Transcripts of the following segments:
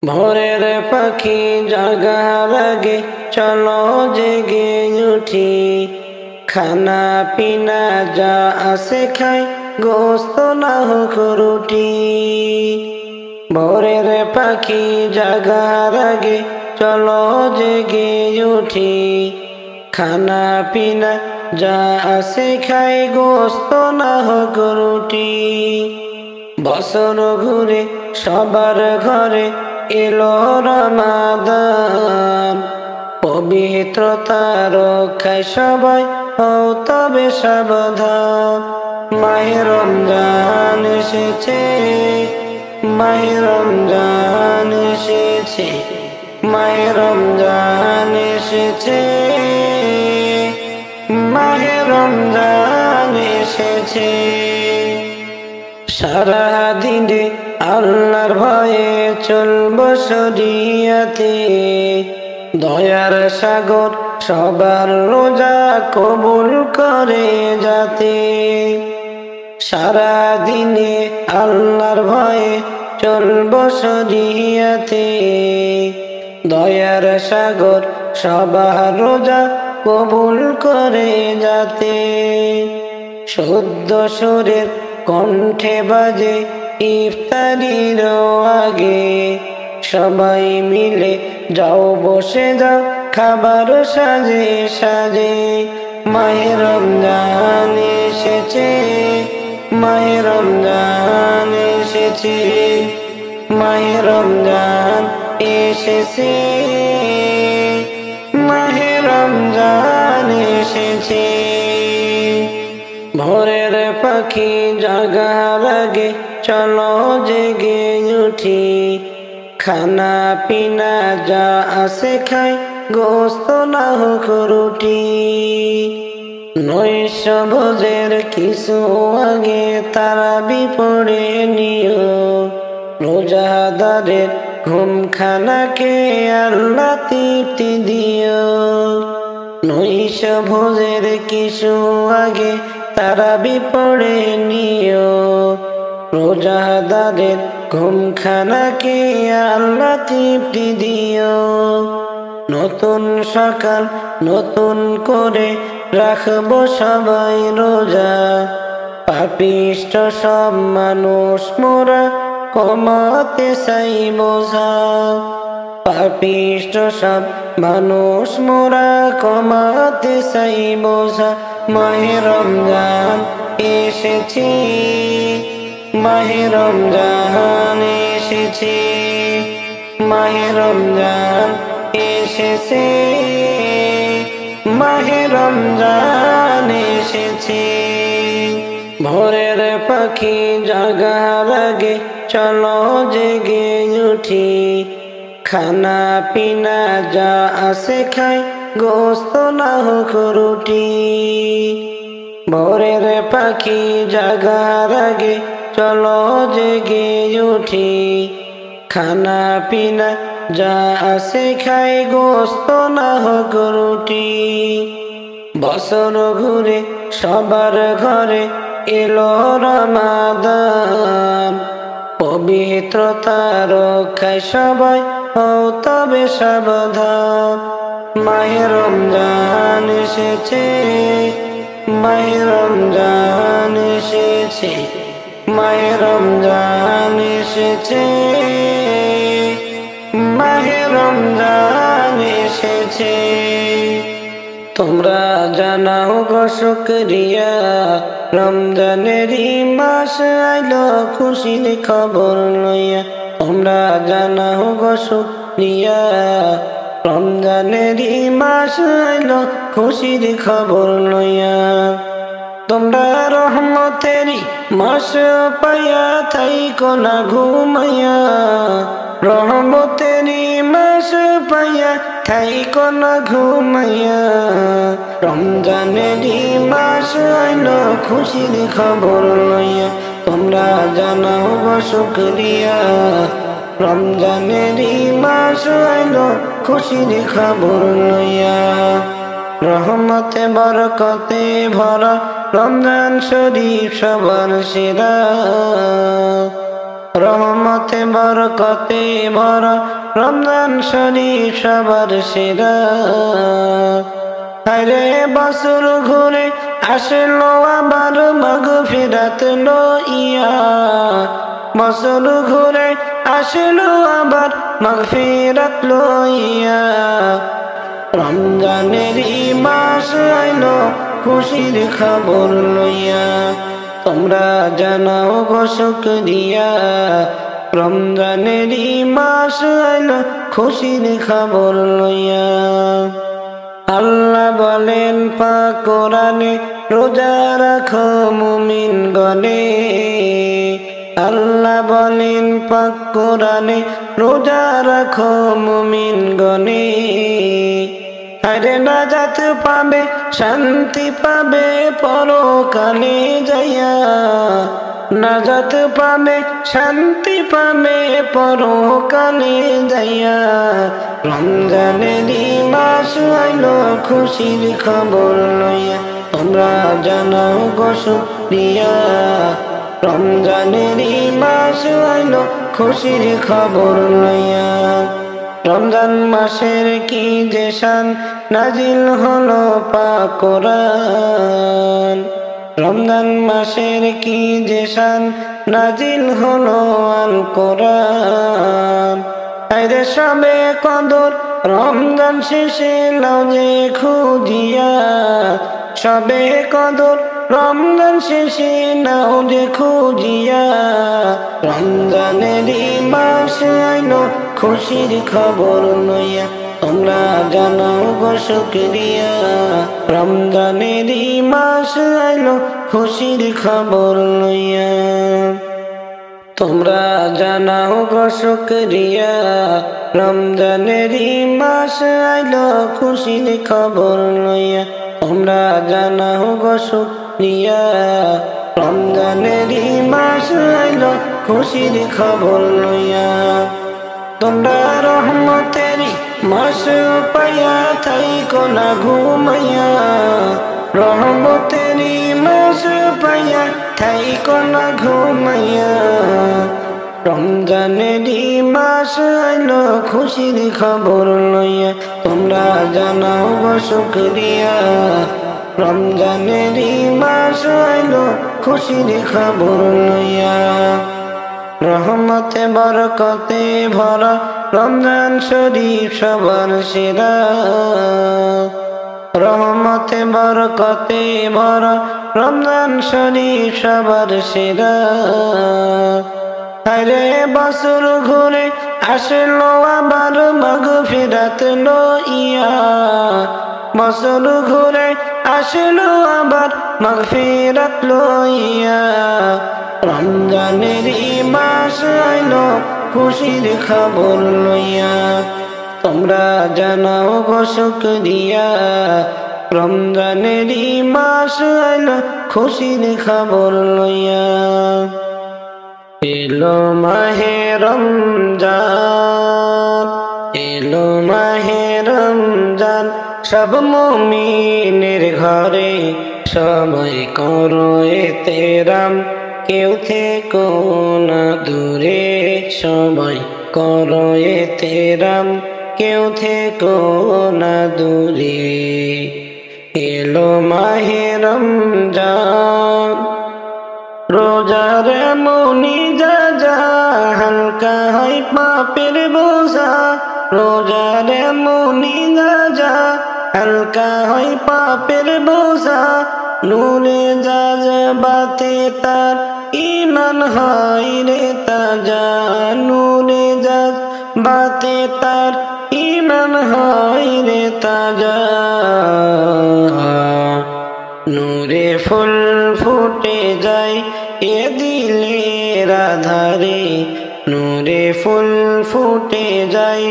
ভোরের পাখি জাগার আগে চলো জেগে উঠি, খানা পিনা যা আছে খাই, গোস্ত না হোক রুটি। ভোরের পাখি জাগার আগে চলো জেগে উঠি, খানা পিনা যা আছে খাই, গোস্ত না হোক রুটি। বছর ঘুরে সবার ঘরে এলো রমাদান, পবিত্রতা রক্ষায় সবাই হও তবে সাবধান। মাহে রমজান এসেছে, মাহে রমজান এসেছে, মাহে রমজান এসেছে, মাহে রমজান এসেছে। সারা দিনে আল্লাহর ভয়ে চলব শরিয়াতে, দয়ার সাগর সবার রোজা কবুল করে যাতে। সারা দিনে আল্লাহর ভয়ে চলব শরিয়াতে, দয়ার সাগর সবার রোজা কবুল করে যাতে। শুদ্ধ সুরের কণ্ঠে বাজে ইফতারির আগে, সবাই মিলে যাও বসে যাও খাবার সাজে সাজে। মাহে রমজান এসেছে, মাহে রমজান এসেছে, মাহে রমজান এসেছে, মাহে রমজান এসেছে। ভোরের পাখি জাগার আগে চলো জেগে উঠি, খানা পিনা যা আছে খাই, গোস্ত না হোক রুটি। নৈশ ভোজের কিছু আগে তারাবি পড়ে নিও, রোজাদারের ঘুম খানাকে আল্লাহ তৃপ্তি দিও। নৈশ ভোজের কিছু আগে তারাবি পড়ে নিও, রোজাদারের ঘুম খানাকে আল্লাহ তৃপ্তি দিও। নতুন সকাল নতুন করে রাখবো সবাই রোজা, পাপিষ্ঠ সব মানুষ মোরা কমাতে চাই বোঝা। পাপিষ্ঠ সব মানুষ মোরা কমাতে চাই বোঝা। মাহে রমজান এসেছে, মাহে রমজান এসেছে, মাহে রমজান এসেছে, মাহে রমজান এসেছে। ভোরের পাখি জাগার আগে চলো জেগে উঠি, খানা পিনা যা আছে খাই, গোস্ত না হোক রুটি। ভোরের পাখি জাগার আগে চলো জেগে উঠি, খানা পিনা যা আছে খাই, গোস্ত না হোক রুটি। বছর ঘুরে সবার ঘরে এলো রমাদান, পবিত্রতা রক্ষায় সবাই হও তবে সাবধান। মাহে রমজান এসেছে, মাহে রমজান এসেছে, মাহে রমজান এসেছে, মাহে রমজান এসেছে। তোমরা জানাও গো শুকরিয়া, রমজানেরই মাস আইলো খুশির খবর লইয়া। তোমরা জানাও গো শুকরিয়া, রমজানেরই মাস আইলো খুশির খবর লইয়া। তোমরা রহমতেরই মাস পাইয়া থাইকো না ঘুমাইয়া, রহমতেরই মাস পাইয়া থাইকো না ঘুমাইয়া। রমজানেরই মাস আইলো খুশির খবর লইয়া। তোমরা জানাও গো শুকরিয়া, রমজানেরই মাস আইলো খুশির খবর লইয়া। রহমতে বরকতে ভরা রমজান শরীফ সবার সেরা। রহমতে বরকতে ভরা রমজান শরীফ সবার সেরা। হায়রে বছর ঘুরে আসলো আবার মাগফিরাত লইয়া, বছর ঘুরে আসলো আবার মাগফিরাত লইয়া। রমজানের মাস আইলো খুশির খবর লইয়া, তোমরা জানাও গো শুকরিয়া। রমজানের মাস আইলো খুশির খবর লইয়া। আল্লাহ বলেন পাক কোরআনে, রোজা রাখো মুমিন গণে। আল্লাহ বলেন পাক কোরআনে, রোজা রাখো মুমিন গণে। আরে নাজাত পাবে, শান্তি পাবে পরকালে যাইয়া। নাজাত পাবে, শান্তি পাবে পরকালে যাইয়া। রমজানের মাস আইলো খুশির খবর লইয়া, তোমরা জানাও গো শুকরিয়া। রমজানের মাস আইলো খুশির খবর লইয়া। রমজান মাসের কি যে শান, নাজিল হলো পাক কোরআন। রমজান মাসের কি যে শান, নাজিল হলো আল কোরআন। আইরে সবে কদর রমজান শেষে লাও যে খুঁজিয়া। সবে কদর রমজান শেষে নাও যে খুঁজিয়া। রমজানের মাস আইলো খুশির খবর লইয়া, তোমরা জানাও গো শুকরিয়া। রমজানের মাস আইলো খুশির খবর লইয়া, তোমরা জানাও গো শুকরিয়া। রমজানের মাস আইলো খুশির খবর লইয়া, তোমরা জানাও গো শুকরিয়া। রমজানের মাস আইলো খুশির খবর লইয়া। তোমরা রহমতের মাস পাইয়া থাইকো না ঘুমাইয়া। রহমতের মাস পাইয়া থাইকো না ঘুমাইয়া। রমজানের মাস আইলো খুশির খবর লইয়া, তোমরা জানাও গো শুকরিয়া। রমজানের মাস আইলো খুশির খবর লইয়া। রহমতে বরকতে ভরা রমজান শরীফ সবার সেরা। রহমতে বরকতে ভরা রমজান শরীফ সবার সেরা। হায়রে বছর ঘুরে আসলো আবার মাগফিরাত লইয়া, বছর ঘুরে আসলো আবার মাগফিরাত লইয়া। রমজানের মাস আইলো খুশির খবর লইয়া, তোমরা জানাও গো শুকরিয়া। রমজানের মাস আইলো খুশির খবর লইয়া। এলো মাহে রমজান, এলো মাহে রমজান, সব মুমিনের ঘরে সবাই করো এতেরাম। কেউ থেকো না দূরে, সবাই করো এতেরাম। কেউ থেকো না দূরে। এলো মাহে রমজান, রোজার মনি যা যা হালকা হয় পাপের বোঝা। রোজার মনি যা যা হালকা হয় পাপের বোঝা। নূরে যা যা বাতে তার ঈমান হয় রে তাজা। নূরে যা বাতে তার ঈমান হয় রে তাজা। নূরে ফুল ফুটে যায় এ দিলের আধারে। নূরে ফুল ফুটে যায়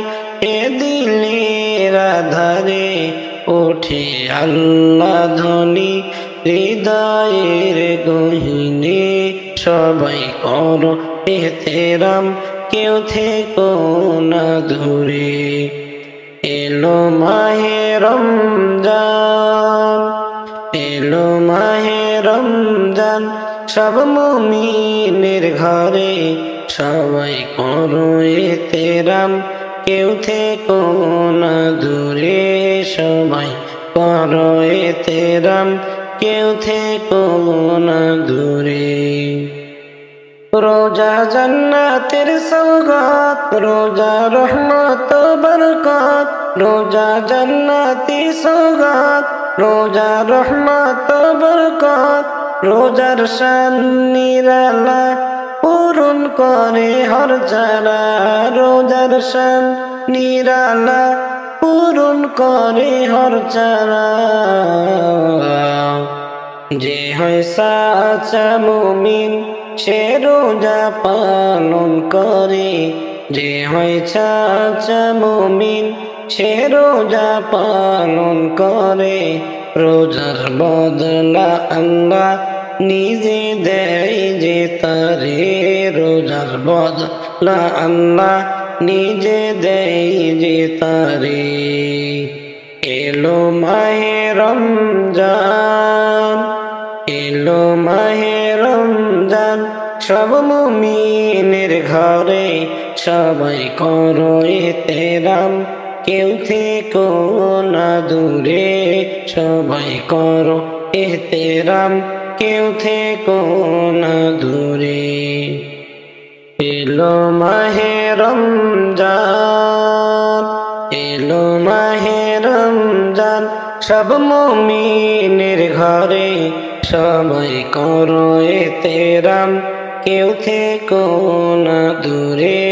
এ দিলের আধারে। ওঠে আল্লাহ ধ্বনি হৃদয়ের গহীনে। সবাই করো এহতেরাম, কেউ থেকো না দূরে। এলো মাহে রমজান, এলো মাহে রমজান, সব মুমিনের ঘরে সবাই করো এহতেরাম, কেউ থেকো না দূরে। সবাই করো এহতেরাম, কেউ থেকো না দূরে। রোজা জান্নাতের সওগাত, রোজা রহমত বরকত। রোজা জান্নাতি সওগাত, রোজা রহমত বরকত। রোজার শান নিরালা, পূরণ করে হর যারা। রোজার শান নিরালা, পূরণ করে হর যারা। যে হয় সাচা মুমিন, সে রোজা পালন করে। যে হয় সাচা মুমিন, সে রোজা পালন করে। রোজার বদলা আল্লাহ নিজে দেয় যে তারে। রোজার বদলা আল্লাহ নিজে দেয় যে তারে। এলো মাহে রমজান, এলো মাহে রমজান। সব মুমিনের ঘরে সবাই করো এহতেরাম, কেউ থেকো না দূরে। সবাই করো এহতেরাম, কেউ থেকো না দূরে। এলো মাহে রমজান, এলো মাহে রমজান। সব মুমিনের ঘরে সবাই করো এহতেরাম, কেউ থেকো না দূরে।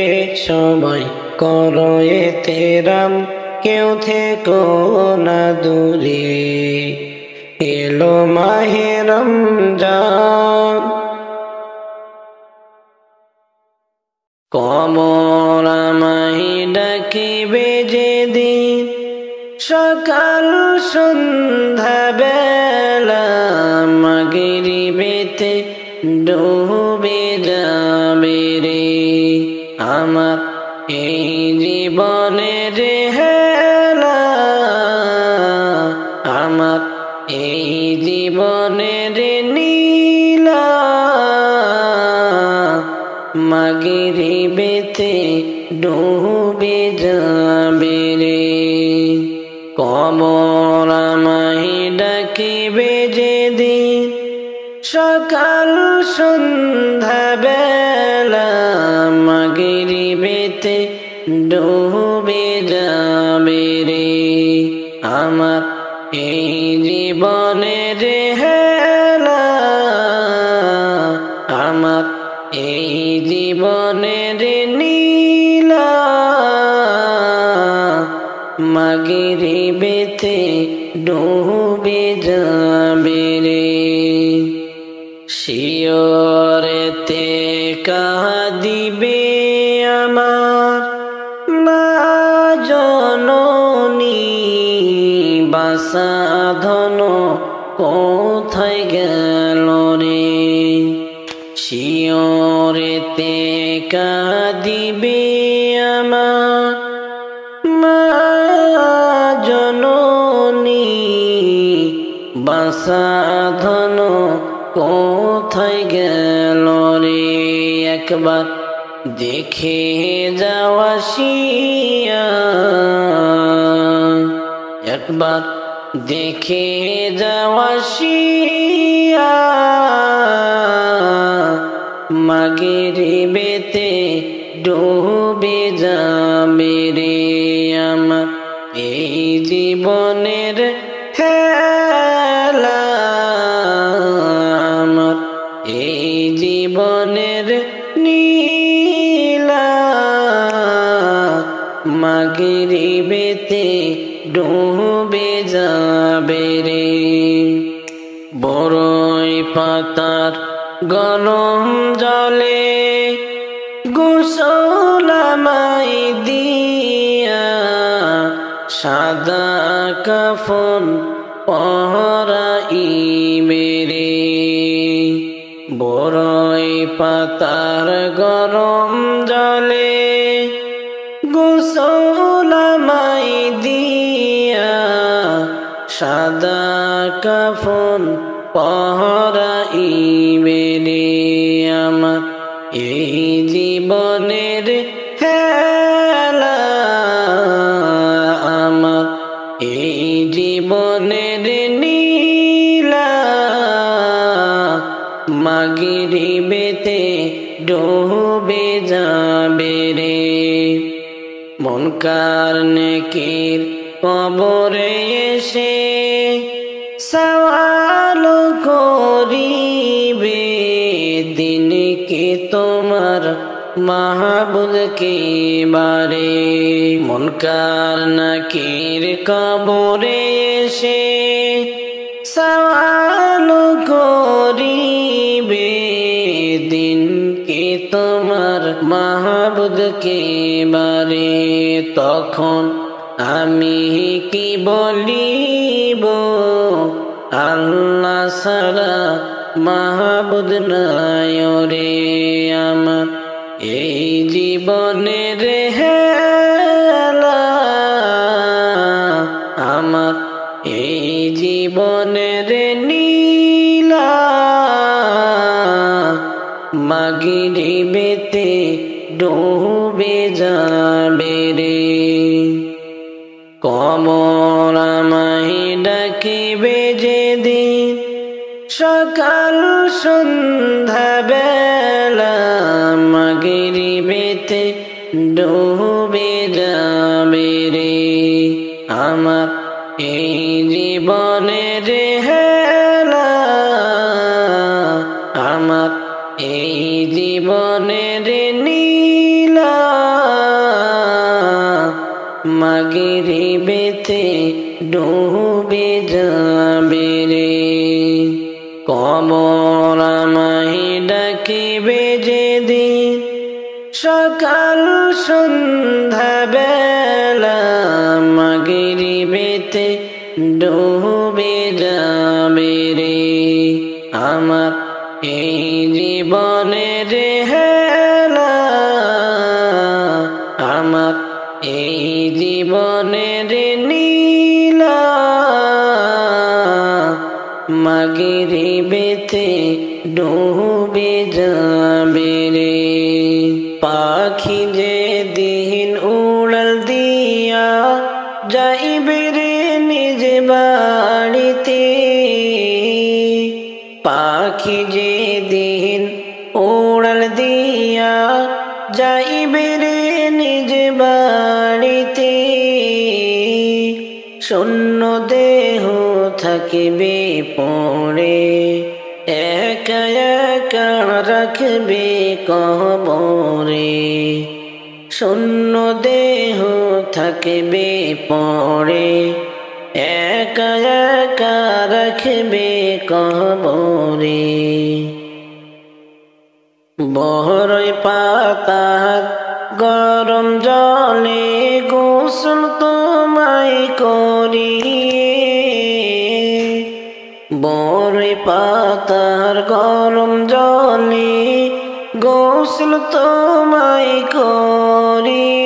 সবাই করো এহতেরাম, কেউ থেকো না দূরে। এলো মাহে রমজান। কবর আমায় ডাকিবে যেদিন, সকাল সন্ধ্যা বেলা। মাগরিবেতে ডুবে যাবে রে আমার এই জীবনের হেলা। আমার এই জীবনের নীলা। মাগরিবেতে ডুবে যাবে রে। কবর আমায় ডাকিবে যেদিন, সকাল সন্ধ্যা বেলা। মাগরিবেতে ডুবে যাবে রে আমার এই জীবনের হেলা। আমার এই জীবনের নীলা। মাগরিবেতে ডুবে যাবে রে। শিয়রেতে কাঁদিবে আমার মা জননী। বাসাধন কোথায় গেল রে। শিয়রেতে কাঁদিবে আমার মা জননী। বাসাধন কোথায় গেল রে। একবার দেখে যাওয়া শিয়া, একবার দেখে যাওয়া শিয়া। মাগরিবেতে ডুবে যাবে রে আমার এই জীবনের হেলা। আমার এই জীবনের নীলা। মাগরিবেতে ডুবে যাবে রে। বড়ই পাতার গরম জলে গোসল আমায় দিয়া। সাদা কাফন পরাইবে রে। বড়ই পাতার গরম জলে গোসল আমায় দিয়া। সাদা কাফন পরাইবে রে আমার এই জীবন মুনকার নেকির কবরে এসে সওয়াল করিবে দিন কি তোমার মাহবুব কে বারে মুনকার নাকির কবরে এসে সওয়াল করিবে দিন কি তোমার মাহবুব কে বারে তখন আমি কি বলিব আল্লাহ সারা মাহবুব নাই রে আমার এই জীবনের হেলা আমার এই জীবনের নীলা মাগরিবেতে ডুবে যাবে রে কবর আমায় ডাকিবে যেদিন সকাল সন্ধ্যা বেলা মাগরিবেতে ডুবে যাবে রে আমার এই জীবনের হেলা আমার এই জীবনের নীলা মাগরিবেতে ডুবে যাবে রে কবর আমায় ডাকিবে যেদিন সকাল সন্ধ্যা বেলা মাগরিবেতে ডুবে যাবে রে আমার এই জীবনের হেলা আমার এই জীবনের নীলা মাগরিবেতে ডুবে যাবে রে পাখি যে দিন উড়াল দিয়া যাইবে রে নিজ বাড়িতে পাখি যে দিন উড়াল দিয়া যাইবে রে নিজ বাড়িতে শূন্য দেহ থাকিবে পড়ে একা একা রাখবে কবরে শূন্য দেহ থাকবে পড়ে একা একা রাখবে কবরে বড়ই পাতার গরম জলে গোসল তোমায় করিয়ে বড়ই পাতার গরম জলে গোসল তোমায় করিয়ে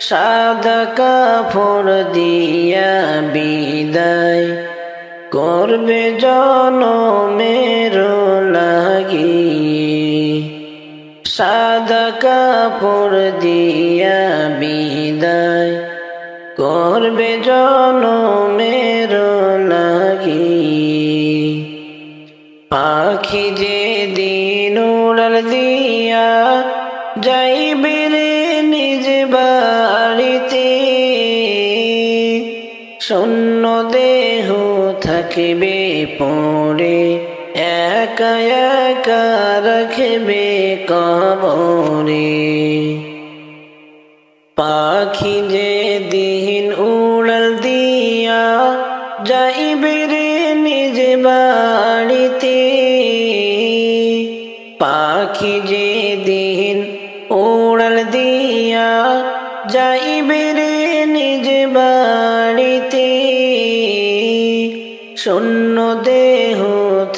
সাদা কাপড় দিয়া বিদায় করবে জনমের লাগিয়ে সাদা কাপড় দিয়া বিদায় করবে জনমের লাগিয়ে পাখি যে দিন উড়াল দিয়া যাইবে রে নিজ বাড়িতে শূন্য দেহ থাকিবে পড়ে একা একা রাখবে কবরে পাখি যে দিন উড়াল দিয়া যাইবে রে নিজ বাড়িতে পাখি যে দিন উড়াল দিয়া যাইবে রে নিজ বাড়িতে শূন্য দেহ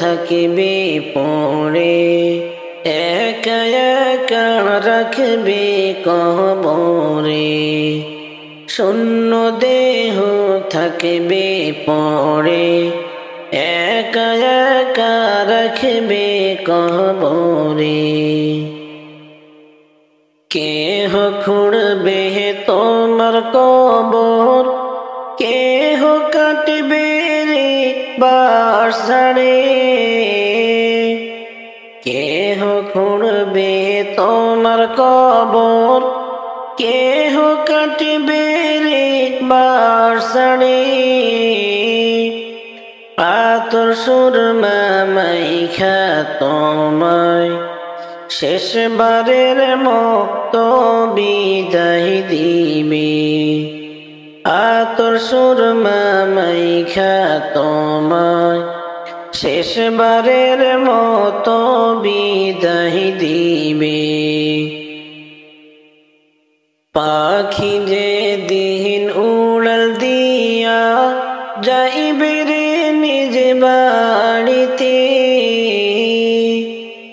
থাকিবে পড়ে একা একা রাখবে কবরে শূন্য দেহ থাকবে পড়ে একা একা রাখবে কবরে কেহ খুঁড়বে তোমার কবর কেহ কাটবে রে বাঁশ ঝাড়ে কেহ খুঁড়বে তোমার কবর কেহ কাটিবে রে বারসাড়ে আতর সুরমা মাইখা তোমায় শেষবারের মতো বিদায় দিবে আতর সুরমা মাইখা তোমায় শেষবারের মতো বিদায় দিবে পাখি যে দিন উড়াল দিয়া যাইবে রে নিজ বাড়িতে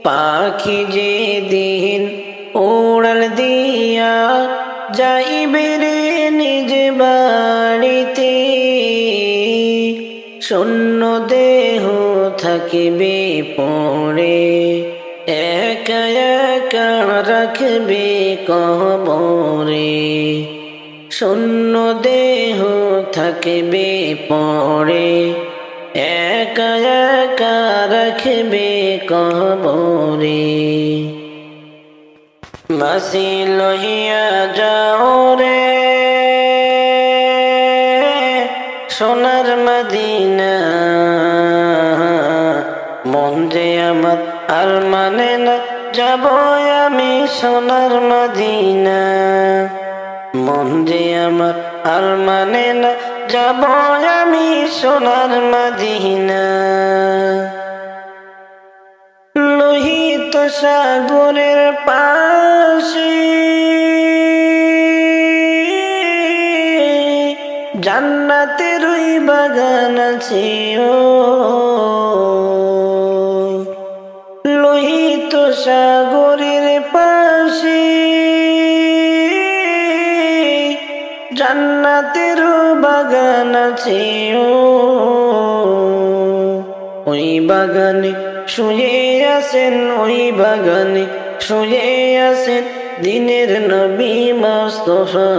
পাখি যে দিন উড়াল দিয়া যাইবে রে নিজ বাড়িতে শূন্য দেহ থাকিবে পড়ে একা একা রাখবে কবরে শূন্য দেহ থাকিবে পড়ে একা একা রাখবে কবরে মাসি লহিয়া যাও রে সোনার মদিনা মন যে আমার আর মানে না যাব আমি সোনার মদিনা মন যে আমার আর মানে না যাব আমি সোনার মদিনা লোহিত সাগরের পাশে জান্নাতের ওই বাগান আছে ও লোহিত সাগরের পাশে জান্নাতের বাগান আছে ও ওই বাগানে শুয়ে আছেন ওই বাগানে শুয়ে আছেন দিনের নবী মুস্তাফা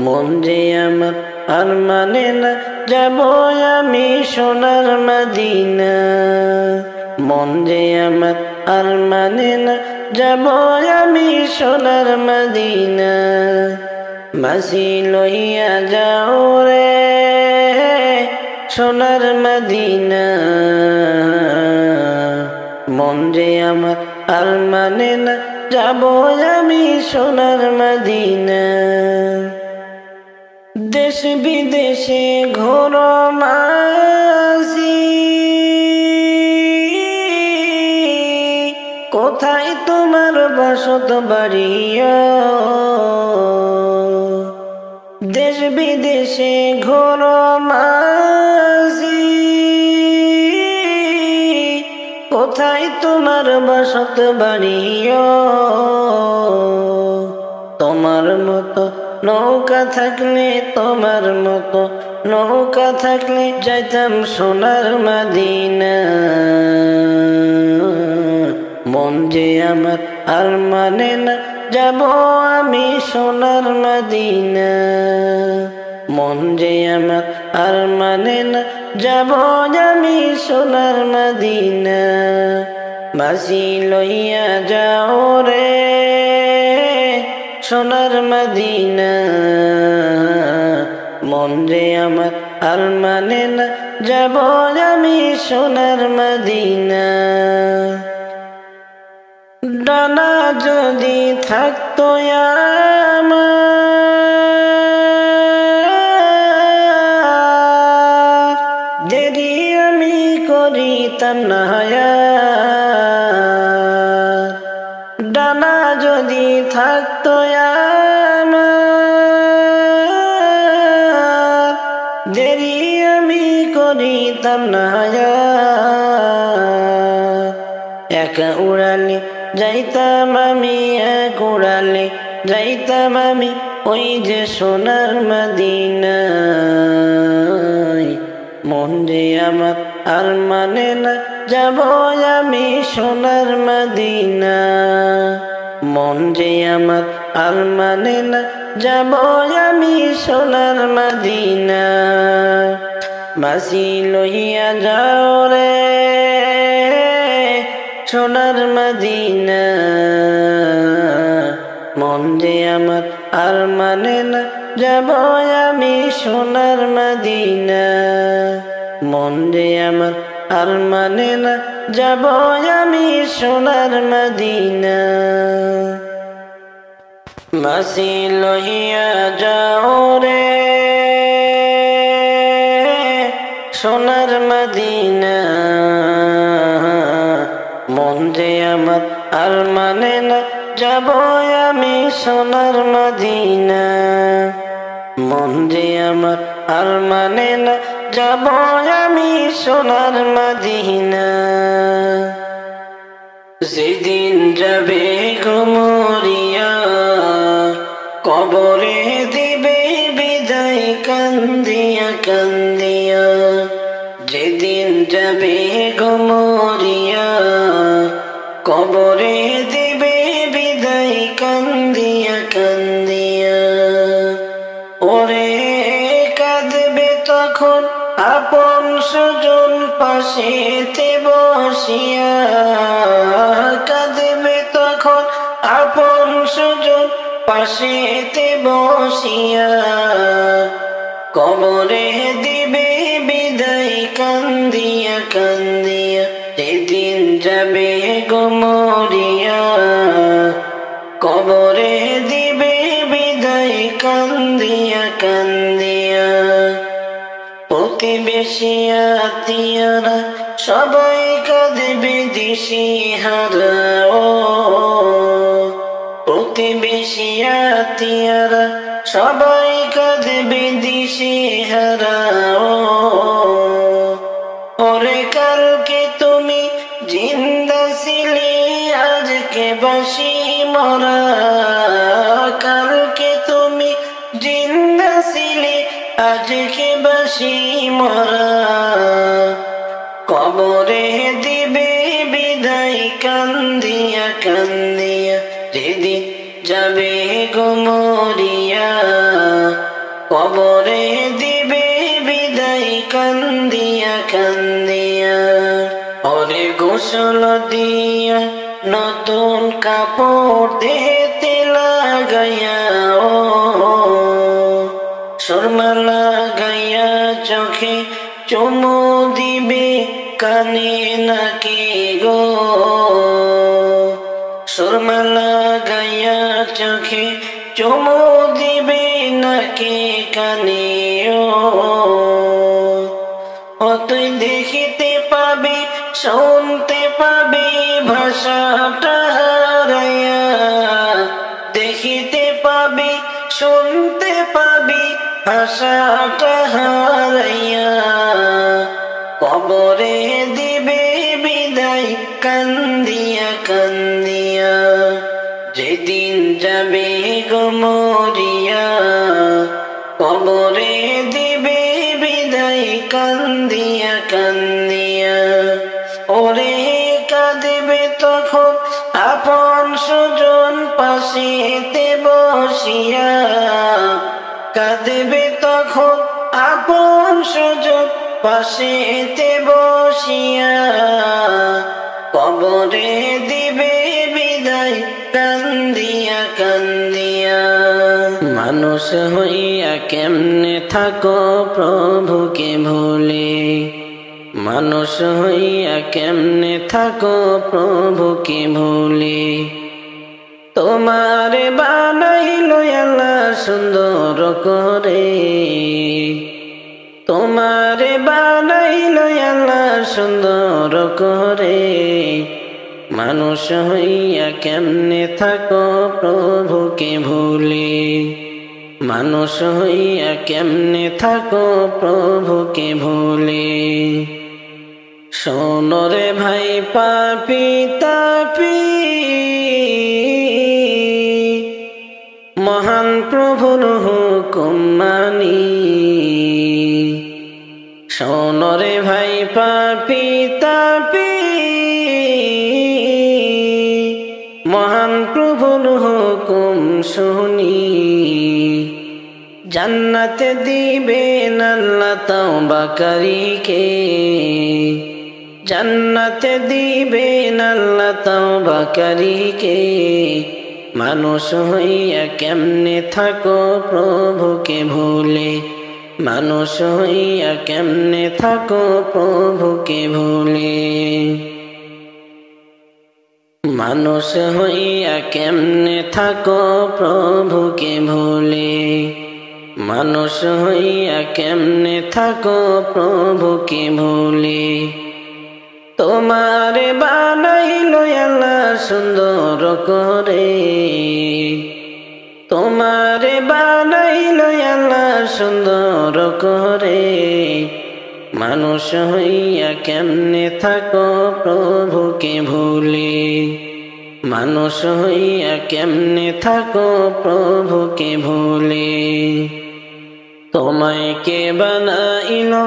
মন যে আমার আর মানে না যাব আমি সোনার মদিনা মন যে আমার আর মানে না যাব আমি সোনার মদিনা মাসি লইয়া যাও রে সোনার মদিনা মন যে আমার আর মানে না যাব আমি সোনার মদিনা দেশ বিদেশে ঘোরো মাঝি কোথায় তোমার বসত বাড়িয়া দেশ বিদেশে ঘোরো মাঝি কোথায় তোমার বসত বাড়িয়া তোমার মতো নৌকা থাকলে তোমার মতো নৌকা থাকলে যাইতাম সোনার মদিনা মন যে আমার আর মানে না যাব আমি সোনার মদিনা মন যে আমার আর মানে না যাব আমি সোনার মদিনা মাসি লইয়া যাও রে সোনার মদিনা মন যে আমার আর মানে না যাব আমি সোনার মদিনা ডানা যদি থাকতো আমার দেরি আমি করিতাম না ডানা যদি থাকতো আমার দেরি আমি করিতাম না একা উড়ালে যাইতাম আমি এক উড়ালে যাইতাম আমি ওই যে সোনার মদিনা মন যে আমার আর মানে না যাব আমি সোনার মদিনা মন যে আমার আর মানে না যাব আমি সোনার মদিনা মাসি লইয়া যাও রে সোনার মদিনা মন যে আমার আর মানে না যাব আমি সোনার মদিনা মন যে আমার আর মানে না যাব আমি সোনার মদিনা মাসি লহিয়া যাও রে সোনার মদিনা মন যে আমার আর মানে না যাব আমি সোনার মদিনা মন যে আমার আর মানে না যাব আমি সোনার মদিনা যেদিন যাবে গো মরিয়া কবরে দিবে বিদায় কান্দিয়া কান্দিয়া যেদিন যাবে গো মরিয়া কবরে দিবে বিদায় কান্দিয়া কান্দিয়া ওরে কাঁদবে তখন আপন সুজন পাশেতে বসিয়া কাঁদবে তখন আপন সুজন পাশেতে বসিয়া কবরে দিবে বিদায় কান্দিয়া কান্দিয়া যেদিন যাবে গো মরিয়া কবরে দিবে বিদায় কান্দিয়া কান্দিয়া প্রতিবেশী আত্মীয়রা সবাই কাঁদবে দিশেহারা ও প্রতিবেশী আত্মীয়রা সবাই কাঁদবে দিশেহারা ও ওরে কালকে তুমি জিন্দা ছিলে আজকে বাসি মরা কালকে তুমি জিন্দা ছিলে আজকে বাসি মরা কবরে দিবে বিদায় কান্দিয়া কান্দিয়া যেদিন যাবে গো মরিয়া কবরে দিবে বিদায় কান্দিয়া কান্দিয়া ওরে গোসল দিয়া নতুন কাপড় দেতে লাগাইয়া ও সুরমা লাগাইয়া চোখে চুমু দিবে কানে নাকি গো সুরমা লাগাইয়া চোখে চুমু দিবে নাকি কানে ও তুই দেখিতে পাবি শুনতে পাবি ভাষাটা হারাইয়া দেখিতে পাবি শুনতে পাবি ভাষাটা হারাইয়া কবরে দিবে বিদায় কান্দিয়া কান্দিয়া যেদিন যাবে গো মরিয়া কবরে দিবে বিদায় কান্দিয়া কান্দিয়া ওরে কাঁদবে তখন আপন সুজন পাশেতে বসিয়া কাঁদবে তখন আপন সুজন পাশেতে বসিয়া কবরে দিবে বিদায় কান্দিয়া কান্দিয়া মানুষ হইয়া কেমনে থাকো প্রভুকে ভুলে মানুষ হইয়া কেমনে থাকো প্রভুকে ভুলে তোমারে বানাইলো আল্লাহ সুন্দর করে তোমারে বানাইলো আল্লাহ সুন্দর করে মানুষ হইয়া কেমনে থাকো প্রভুকে ভুলে মানুষ হইয়া কেমনে থাকো প্রভুকে ভুলে শোনরে ভাই পাপি তাপি মহান প্রভুর হুকুম মানি শোনরে ভাই পাপি তাপি মহান প্রভুর হুকুম শুনি জান্নাতে দিবেন আল্লাহ তাওবাকারীকে জান্নাতে দিবেন আল্লাহ তাওবাকারীকে মানুষ হইয়া কেমনে থাকো প্রভুকে ভুলে, মানুষ হইয়া কেমনে থাকো প্রভুকে ভুলে, মানুষ হইয়া কেমনে থাকো প্রভুকে ভুলে, মানুষ হইয়া কেমনে থাকো প্রভুকে ভুলে। তোমারে বানাইলো আল্লাহ সুন্দর করে, তোমারে বানাইলো আল্লাহ সুন্দর করে, মানুষ হইয়া কেমনে থাকো প্রভুকে ভুলে, মানুষ হইয়া কেমনে থাকো প্রভুকে ভুলে। তোমায় কে বানাইলো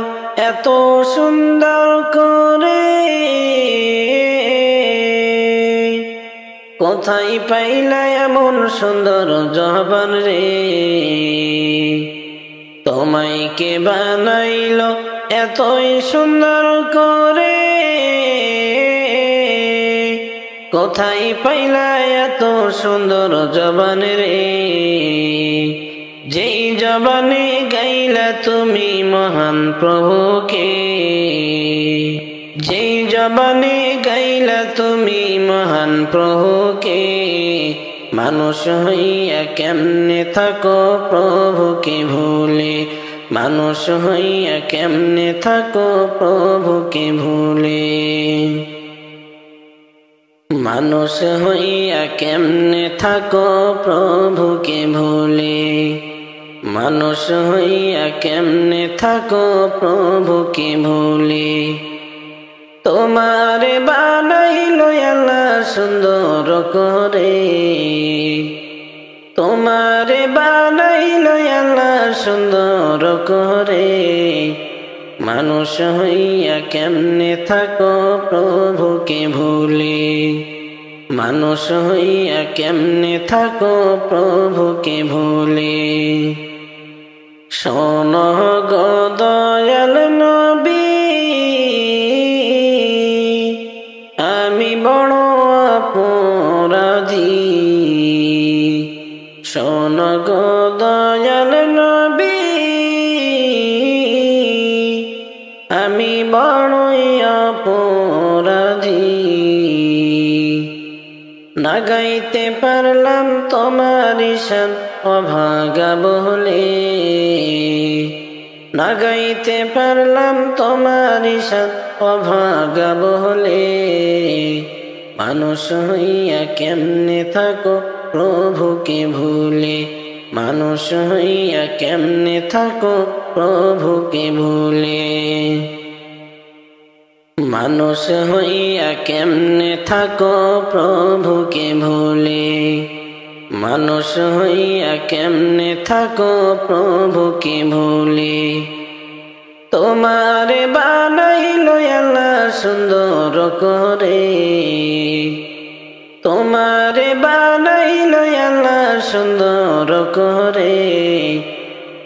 এত সুন্দর করে, কোথায় পাইলা এমন সুন্দর জবান রে, তোমায় কে বানাইলো এতই সুন্দর করে, কোথায় পাইলা এত সুন্দর জবান রে, যেই জবানে গাইলা তুমি মহান প্রভুকে, যেই জবানে গাইলা তুমি মহান প্রভুকে, মানুষ হইয়া কেমনে থাকো প্রভুকে ভুলে, মানুষ হইয়া কেমনে থাকো প্রভুকে ভুলে, মানুষ হইয়া কেমনে থাকো প্রভুকে ভুলে, মানুষ হইয়া কেমনে থাকো প্রভুকে ভুলে। তোমারে বানাইলো আল্লাহ সুন্দর করে, তোমারে বানাইলো আল্লাহ সুন্দর করে, মানুষ হইয়া কেমনে থাকো প্রভুকে ভুলে, মানুষ হইয়া কেমনে থাকো প্রভুকে ভুলে। শোনো গো দয়াল নবী, আমি বড় অপরাধী, শোনো গো দয়াল নবী, আমি বড়ই অপরাধী। না গাইতে পারলাম তোমার শান অভাগা বলে, না গাইতে পারলাম তোমার শান অভাগা বলে, মানুষ হইয়া কেমনে থাকো প্রভুকে ভুলে, মানুষ হইয়া কেমনে থাকো প্রভুকে ভুলে, মানুষ হইয়া কেমনে থাকো প্রভুকে ভুলে, মানুষ হইয়া কেমনে থাকো প্রভুকে ভুলে। তোমারে বানাইলো আল্লাহ সুন্দর করে, তোমারে বানাইলো আল্লাহ সুন্দর করে,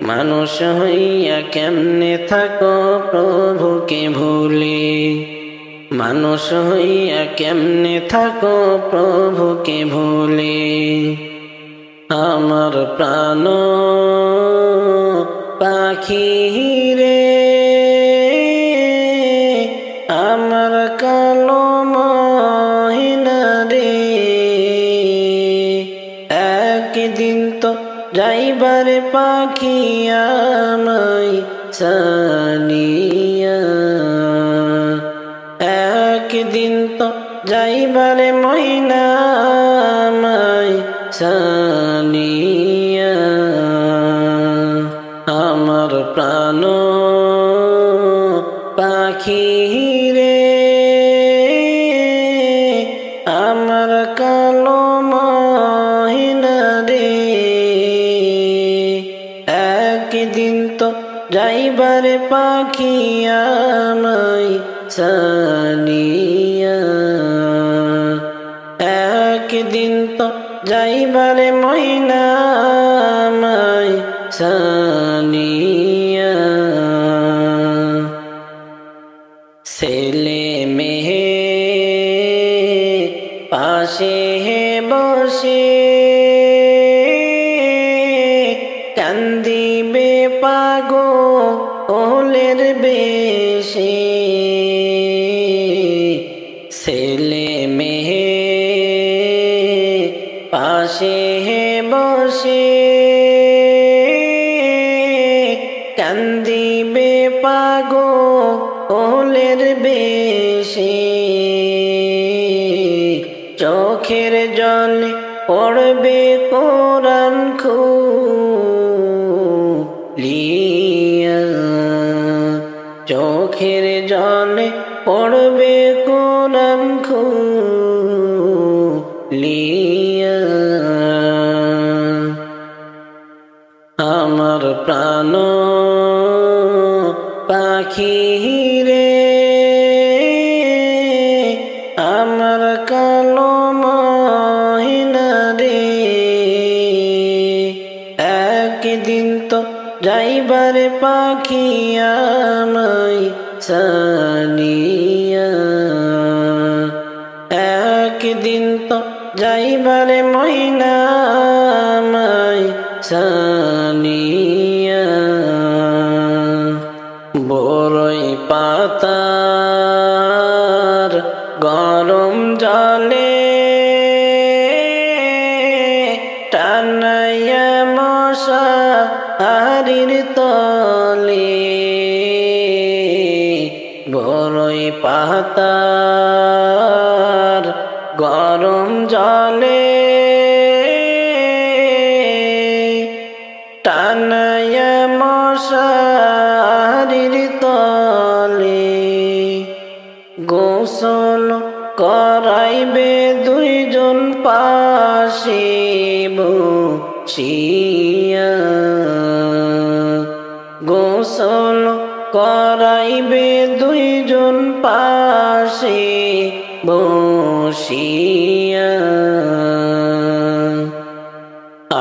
মানুষ হইয়া কেমনে থাকো প্রভুকে ভুলে, মানুষ হইয়া কেমনে থাকো প্রভুকে ভুলে। আমার প্রাণ পাখি রে, আমার কালো মহিনা রে, একদিন তো যাইবারে পাখি আমায় সানিয়া, একদিন তো যাইবারে মহিনা আমায় সানিয়া। আমার প্রাণ পাখি রে, আমার কালো মহিনা রে, একদিন তো যাইবারে পাখি আমায় সানিয়া, একদিন তো যাইবারে মহিনা আমায় সানিয়া। ছেলে মেয়ে পাশে বসে কান্দিবে পাগলের বেশে ছেলে মেয়ে পাশে বসে কান্দিবে পাগলের বেশে চোখের জলে পড়বে কোরআন খুলিয়া চোখের জলে পড়বে কোরআন খুলিয়া আমার প্রাণ পাখি রে আমার কালো মহিনা রে একদিন তো যাইবারে পাখি আমায় ছাড়িয়া একদিন তো যাইবারে মহিনা আমায় ছাড়িয়া বড়ই পাতার গরম জলে টানাইয়া মশারির তলে বড়ই পাতার গরম জলে টানাইয়া মশারির তলে গোসল করাইবে দুইজন পাশে বসিয়া গোসল করাইবে দুইজন পাশে বসিয়া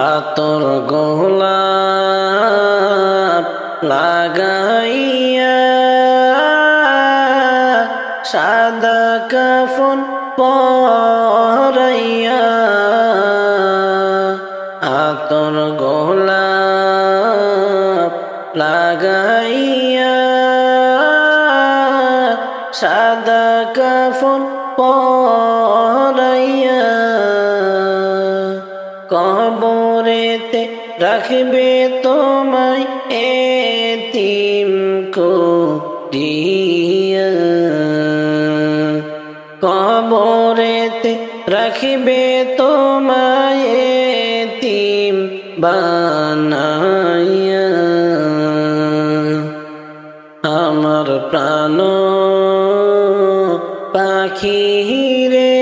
আতর গোলাপ লাগাইয়া সাদা কাফন পরাইয়া আতর গোলাপ লাগাইয়া সাদা কাফন পরাইয়া কবরেতে রাখবে তোমায় এতিম করিয়া কবরেতে রাখবে তোমায় এতিম বানাইয়া আমার প্রাণ পাখি রে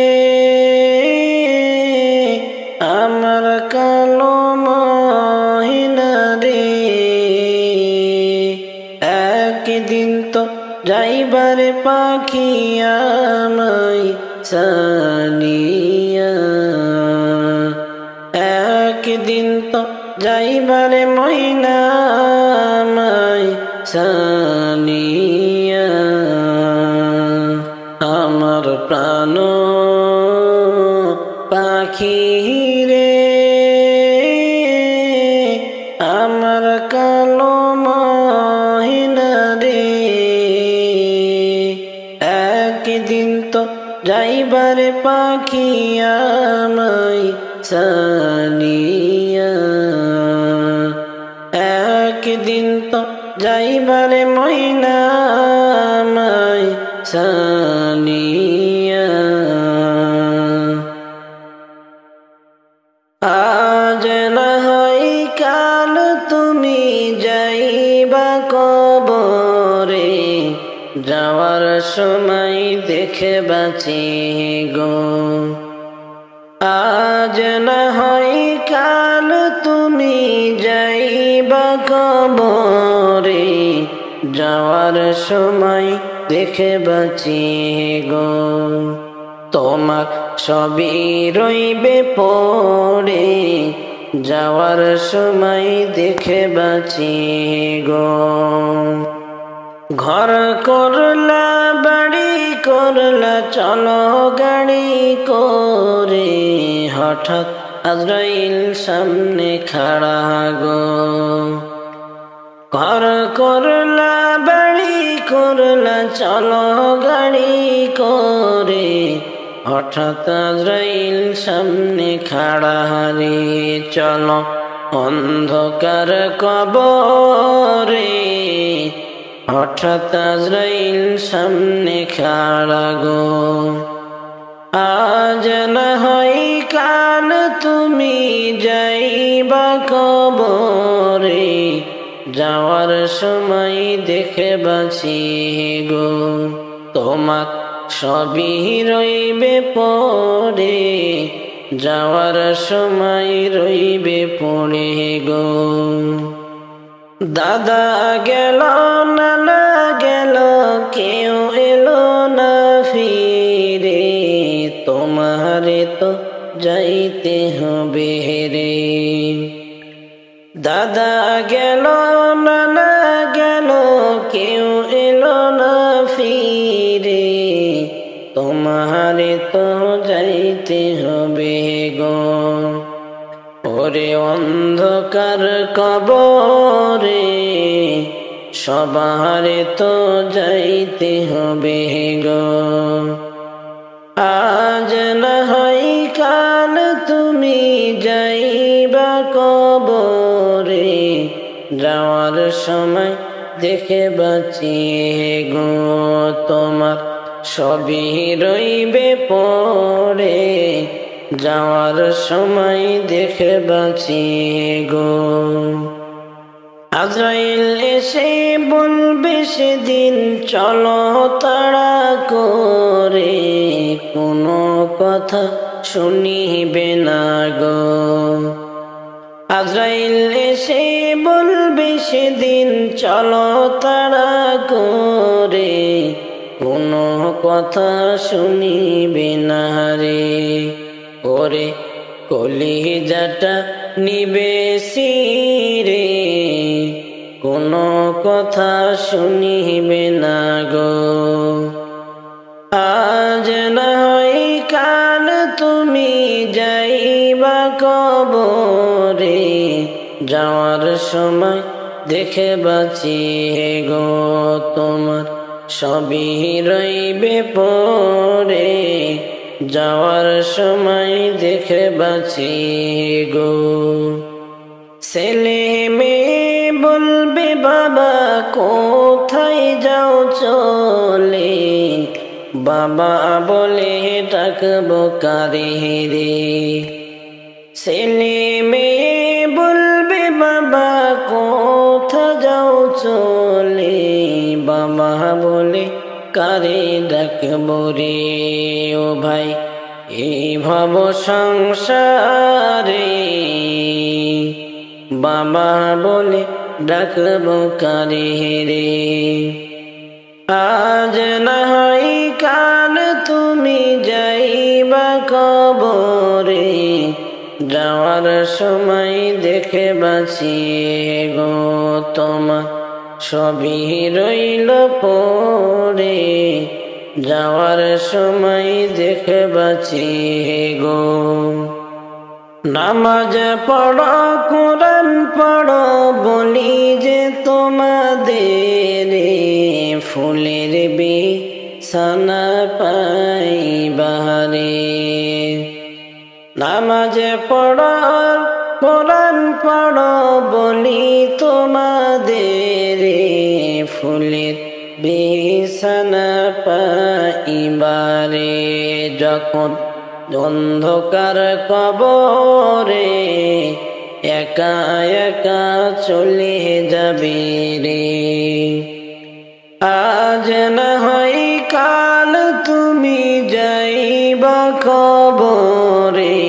আমার কালো মহিনা রে একদিন তো যাইবারে পাখি আমায় ছাড়িয়া একদিন তো যাইবারে মহিনা আমায় ছাড়িয়া আমার প্রাণ পাখি রে আমার কালো মহিনা রে একদিন তো যাইবারে পাখি আমায় ছাড়িয়া একদিন তো যাইবারে মহিনা আমায় ছাড়িয়া আজ না হয় কাল তুমি যাইবা কবরে যাওয়ার সময় দেখে বাঁচি গো আজ না হয় কাল তুমি যাইবা কবরে যাওয়ার সময় দেখে বাঁচি গো তোমার সবই রইবে পড়ে যাওয়ার সময় দেখে বাঁচি গো ঘর করলা বাড়ি করলা চলো গাড়ি করে হঠাৎ আজরাইল সামনে খাড়া গো। ঘর করলা বাড়ি করলা চলো গাড়ি করে, হঠাৎ আজরাইল সামনে খাড়া রে। চলো অন্ধকার কবরে, হঠাৎ আজরাইল সামনে খাড়া গো। আজ না হয় কাল তুমি যাইবা কবরে, যাওয়ার সময় দেখে বাঁচি গো। তোমার সবই রইবে পড়ে, যাওয়ার সময় রইবে পড়ে গো। দাদা গেল নানা গেল কেউ এলো না ফিরে, তোমারে তো যাইতে হবে রে। দাদা গেল নানা গেল কেউ এলো না ফিরে, তোমারে তো যাইতে হবে গো। ওরে অন্ধকার কবরে, সবারে তো যাইতে হবে গো। আজ না হয় কাল তুমি যাইবা কবরে, যাওয়ার সময় দেখে বাঁচিয়ে গো। তোমার সবই রইবে পড়ে, যাওয়ার সময় দেখে বাঁচিয়ে গো। আজরাইল এসে বলবে সেদিন চলো তাড়া করে, কোনো কথা শুনিবে না গো। আজরাইল এসে বলবে সেদিন চলো তাড়া করে, কোনো কথা শুনিবে না রে। ওরে কলিজাটা নিবে সিরে, কোনো কথা শুনিবে না গো। আজ না হয় কাল তুমি যাইবা কবরে, যাওয়ার সময় দেখে বাঁচিয়ে গো। তোমার সবই রইবে পড়ে, যাওয়ার সময় দেখে বাঁচিয়ে গো। ছেলে মেয়ে বলবে বাবা কোথায় যাও চলে, বাবা বলে ডাকবো কারে রে। ছেলে মেয়ে বলবে বাবা কোথা যাও চলে, বাবা বলে কারে ডাকবো রে। ও ভাই এই ভব সংসারে, বাবা বলে ডাকবো কারে রে। আজ না হয় কাল তুমি যাইবা কবরে, যাওয়ার সময় দেখে বাঁচিয়ে গো। তোমার সবই রইল পড়ে, যাওয়ার সময় দেখে বাঁচিয়ে গো। নামাজ পড়ো কোরআন পড়ো বলি যে তোমাদের, ফুলের বিছানা পাইবারে। নামাজ পড়ো কোরআন পড়ো বলি তোমাদের, ফুলের বিছানা পাইবারে। যখন অন্ধকার কবরে একা একা চলে যাবে রে। আজ না হয় কাল তুমি যাইবা কবরে,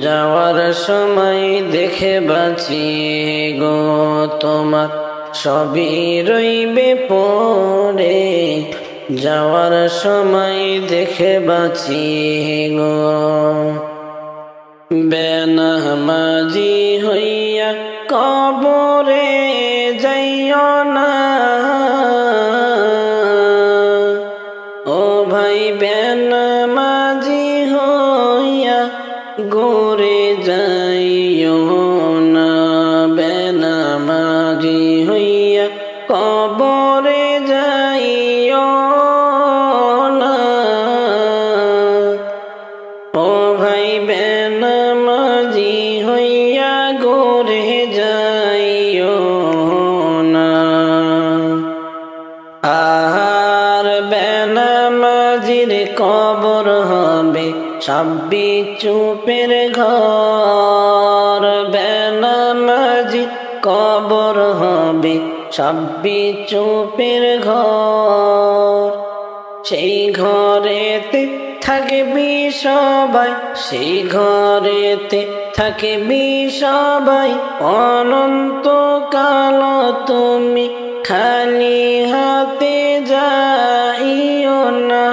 যাওয়ার সময় দেখে বাঁচিয়ে গো। তোমার সবই রইবে পড়ে, যাওয়ার সময় দেখে বাঁচিয়ে গো। বেনামাজি হইয়া কবরে যাইও না, ও ভাই বেনামাজি হইয়া গোরে গোরে যাইও না। আর বেনামাজির কবর হবে সাব্বি চুপের ঘর। বেনামাজির কবর হবে সাব্বি চুপের ঘর। সেই ঘরেতে থাকবি সবাই, সেই ঘরেতে থাকবি সবাই, অনন্তকাল তুমি খালি হাতে যাইও না।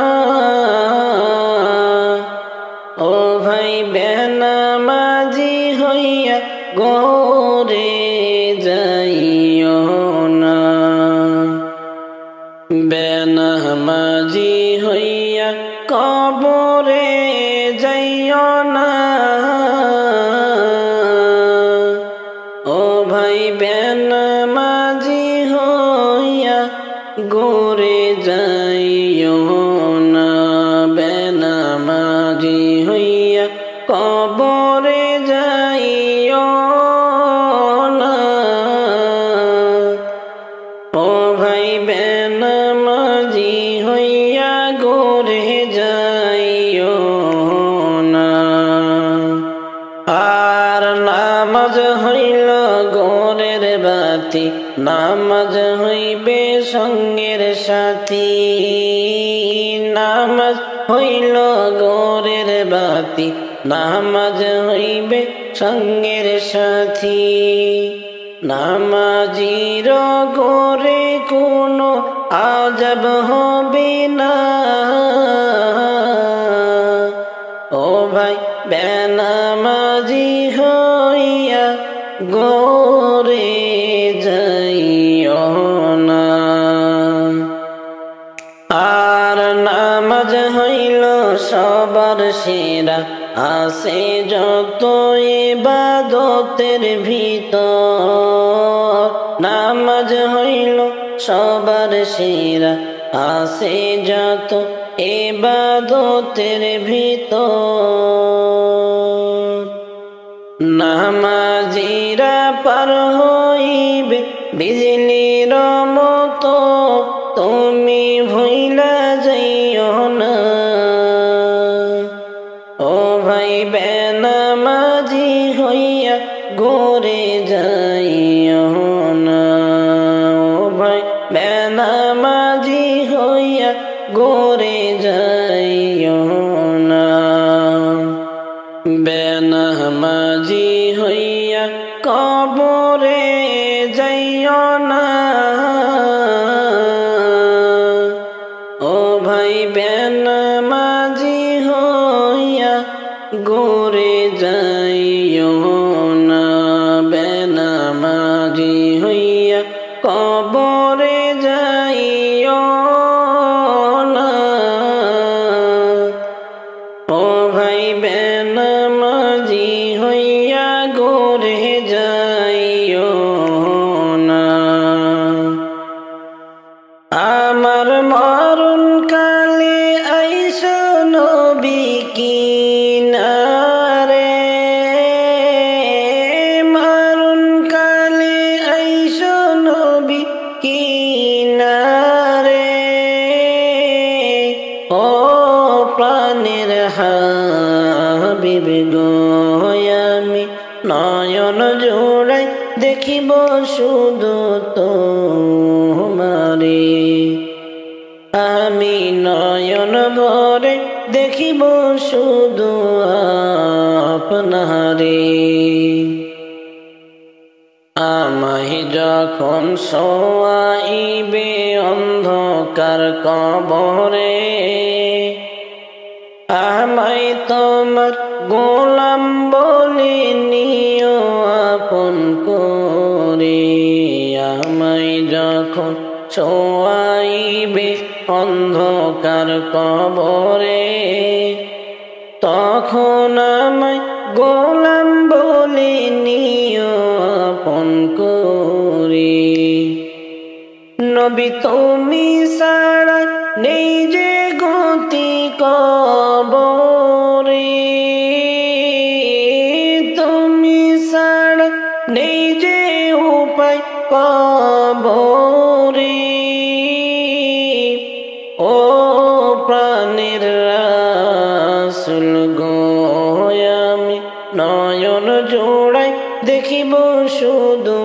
ও ভাই বেনামাজি হইয়া গোরে যাইও না। বেনামাজি হইয়া কবরে যাইও না। ও ভাই বেনামাজি হইয়া গোরে যাইও না। বেনামাজি হইয়া কবরে যাইও না। ও ভাই বেনামাজি হইয়া গোরে যাইও না। আর নামাজ হইল গোরের বাতি, নামাজ হইবে সঙ্গের সাথী। নামাজ হইল গোরের বাতি, নামাজ হইবে সঙ্গের সাথী। নামাজির গোরে কোনো আজব হবে না। ও ভাই বেনামাজি হইয়া গোরে যাইও না। আর নামাজ হইল সবার সেরা, আছে যত ইবাদতের ভিতর। নামাজ হইল সবার সেরা, আছে যত ইবাদতের ভিতর। নামাজিরা পার হইবে বিজলির মতো, তুমি ভুইলা যাইও না। ও ভাই বেনামাজি হইয়া গোরে যাইও না। ও ভাই বেনামাজি হইয়া গোরে যাইও না। বেনামাজি হইয়া কবরে যাইও না। ও ভাই বেনামাজি হইয়া গোরে যাইও না। বেনামাজি হইয়া কবরে যাইও না। ও ভাই বেনামাজি হইয়া গোরে যাইও না। আমার মরণ কালে আইসো নবী কিনারে। মরণ কালে আইসো নবী কিনারে। ও প্রাণের হাবিব গো, আমি নয়ন জোড়াই দেখিব শুধু তোমারে। আমি নয়ন ভরে দেখিব শুধু আপনারে। আমায় যখন শোয়াইবে অন্ধকার কবরে, আমায় তোমার গোলাম বলে নিও আপন করে। আমায় যখন শোয়াইবে অন্ধকার কবরে, তখন আমায় গোলাম বলে নিও আপন করে। নবী তুমি ছাড়া নেই যে গতি কবরে, তুমি ছাড়া নেই যে উপায় কবরে। ও প্রাণের রাসূল গো, আমি নয়ন জোড়াই দেখিব শুধু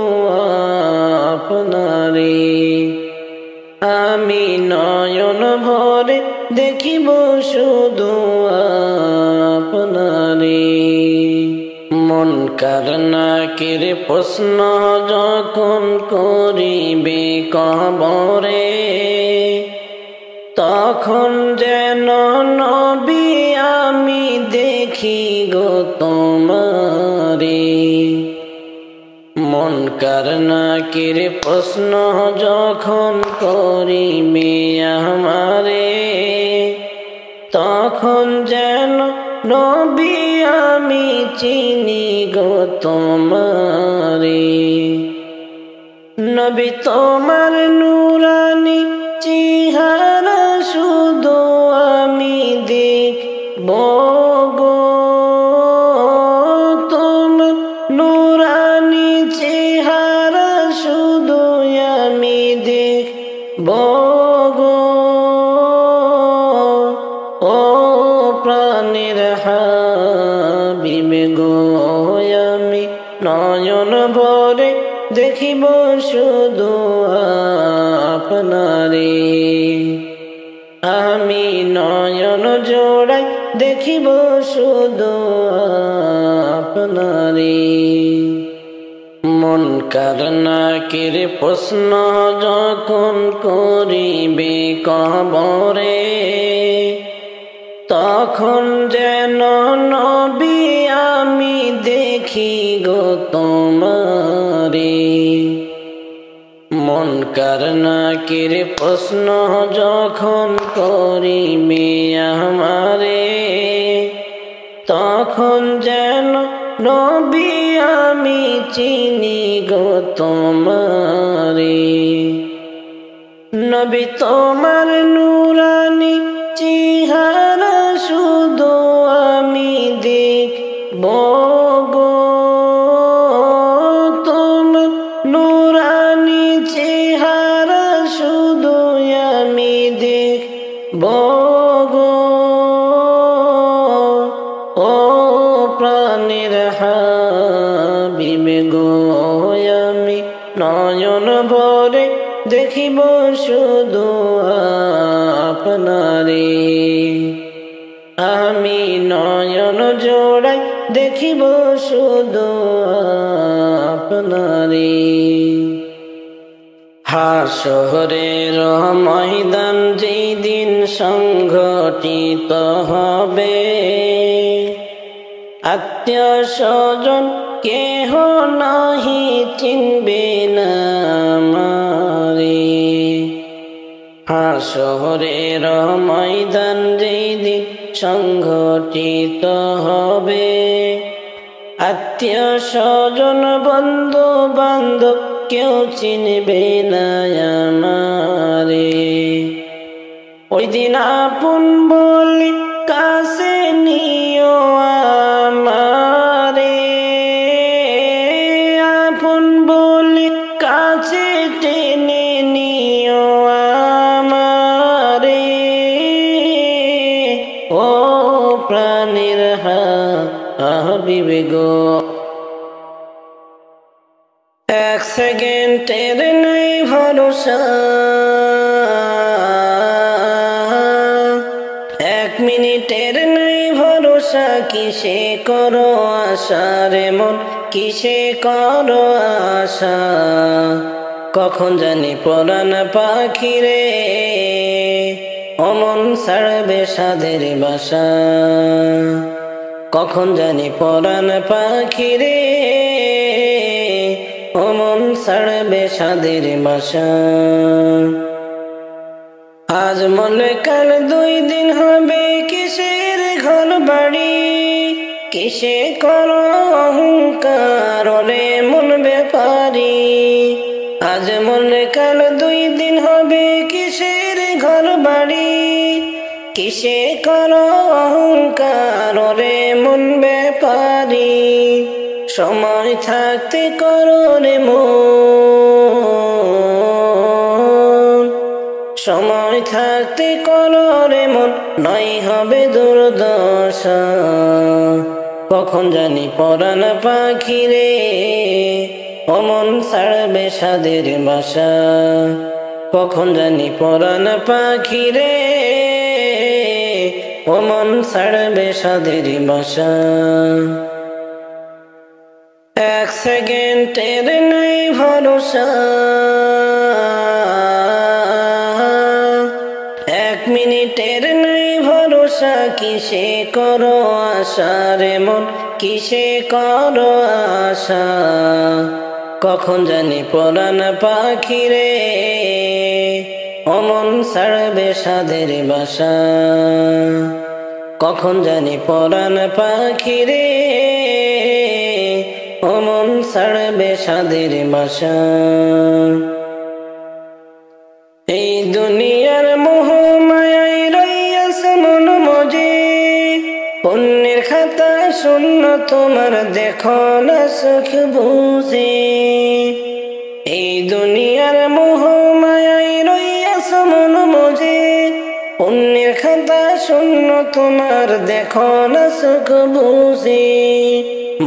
আপনারে। আমি নয়ন ভরে দেখিব শুধু আপনারে। মুনকার নাকির প্রশ্ন যখন করিবে কবরে, তখন যেন নবী আমি দেখি গো তোমারে। মুনকার নাকির প্রশ্ন যখন করিবে আমারে, তখন যেন নবী আমি চিনি গো তোমারে। নবী তোমার নুরানি চেহারা শুধু আমি দেখব গো, তোমার নুরানি চেহারা শুধু আমি দেখব গো। ও প্রাণের হাবিব গো, আমি নয়ন ভরে দেখিব শুধু আপনারে। আমি নয়ন জোড়াই দেখিব শুধু আপনারে। মুনকার নাকির প্রশ্ন যখন করিবে কবরে, তখন যেন নবী আমি দেখি গো তোমারে। মুনকার নাকির প্রশ্ন যখন করিবে আমারে, তখন যেন নবী আমি চিনি গো তোমারে। নবী তোমার নুরানি চেহারা শুধু আমি দেখব গো, তোমার নুরানি চেহারা শুধু আমি দেখব গো। ও প্রাণের হাবিব গো, আমি নয়ন ভরে দেখিব শুধু আপনারে। আমি নয়ন জোড়াই দেখিব শুধু আপনারে। হাসরের ময়দান যেদিন সংঘটিত হবে, আত্মীয় স্বজন কেহ নাহি চিনবে না আমারে। হাসরের ময়দান যেদিন সংঘটিত হবে, আত্মীয় স্বজন বন্ধু বান্ধব কেউ চিনবে না আমারে। ওই দিন আপন বলে কাছে নিও আমারে, আপন বলে কাছে টেনে নিও আমারে। ও প্রাণের হাবিব গো, এক সেকেন্ডের নাই ভরসা, এক মিনিটের নাই ভরসা। কিসে করো আশা রে মন, কিসে করো আশা। কখন জানি পরাণ পাখি রে অমন ছাড়বে সাধের বাসা। কখন জানি পরাণ পাখি রে অমন ছাড়বে সাধের বাসা। আজ মনে কাল দুই দিন হবে, কিসের ঘর বাড়ি, কিসে করো অহংকার রে মন ব্যাপারী। আজ মনে কাল দুই দিন হবে, কিসের ঘর বাড়ি, কিসে করো অহংকার রে মন ব্যাপারী। সময় থাকতে করো রে মন, সময় থাকতে করো রে মন, নয় হবে দুর্দশা। কখন জানি পরাণ পাখি রে অমন ছাড়বে সাদের বাসা। কখন জানি পরাণ পাখি রে অমন ছাড়বে সাদের বাসা। এক সেকেন্ডের নেই ভরসা, এক মিনিটের নেই ভরসা, কিসে করো আশা রে মন, কিসে করো আশা। কখন জানি পরাণ পাখি রে অমন ছাড়বে সাদের বাসা। কখন জানি পরাণ পাখি রে অমন ছাড়বে সাদের বাসা। এই দুনিয়ার মোহ মায়ায় রইয়াছে মন মজে, পুণ্যের খাতা শূন্য তোমার দেখো না সুখ বুঝে। এই দুনিয়ার মোহ মায়ায় রইয়াছে মন মজে, পুণ্যের খাতা শূন্য তোমার দেখো না সুখ বুঝে।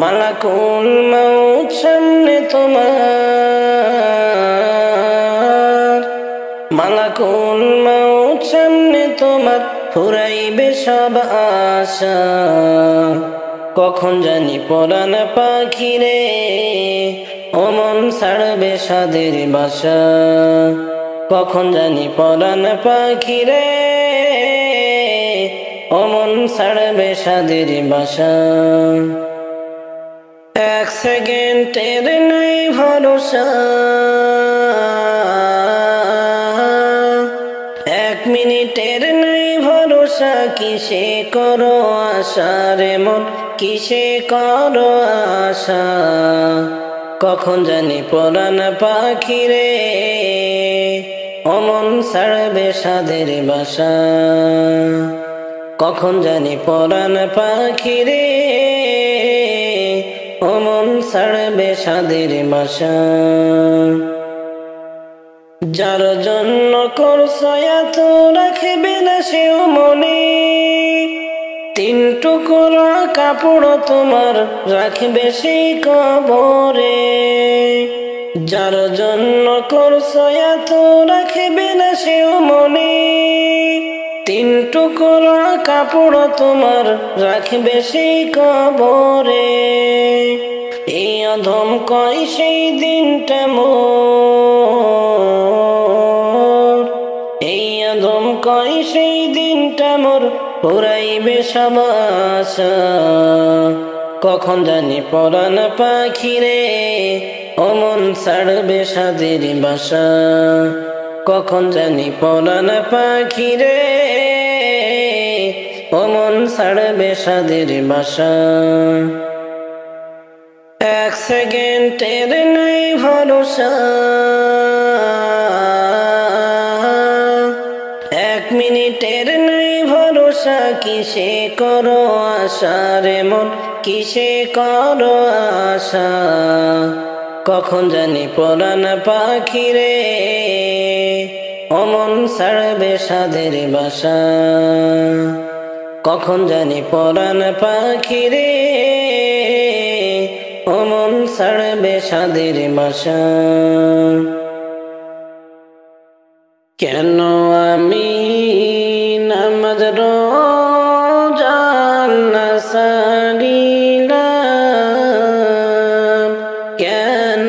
মালাকুল মউত সামনে তোমার, মালাকুল মউত সামনে তোমার, ফুরাইবে সব আশা। কখন জানি পরাণ পাখি রে অমন ছাড়বে সাদের বাসা। কখন জানি পরাণ পাখি রে অমন ছাড়বে সাদের বাসা। এক সেকেন্ডের নেই ভরসা, এক মিনিটের নেই ভরসা, কিসে করো আশা রে মন, কিসে করো আশা। কখন জানি পরাণ পাখি রে অমন ছাড়বে সাদের বাসা। কখন জানি পরাণ পাখি রে অমন ছাড়বে সাদের বাসা। যার জন্য করছো এত রাখবে না সেও মনে, তিন টুকরা কাপড় তোমার রাখবে সেই কবরে। যার জন্য করছো এত রাখবে না সেও মনে, তিন টুকরা কাপড় তোমার রাখবে সেই কবরে। এই অধম কয় সেই দিনটা মোর, এই অধম কয় সেই দিনটা মোর, ফুরাইবে সব আশা। কখন জানি পরাণ পাখি রে অমন ছাড়বে সাদের বাসা। কখন জানি পরাণ পাখি রে অমন ছাড়বে সাদের বাসা। এক সেকেন্ডের নেই ভরসা, এক মিনিটের নেই ভরসা, কিসে করো আশা রে মন, কিসে করো আশা। কখন জানি পরাণ পাখি রে অমন ছাড়বে সাদের বাসা। কখন জানি পরাণ পাখি রে অমন ছাড়বে সাদের বাসা। কেন আমি নামাজ রোজা না ছাড়িলাম, কেন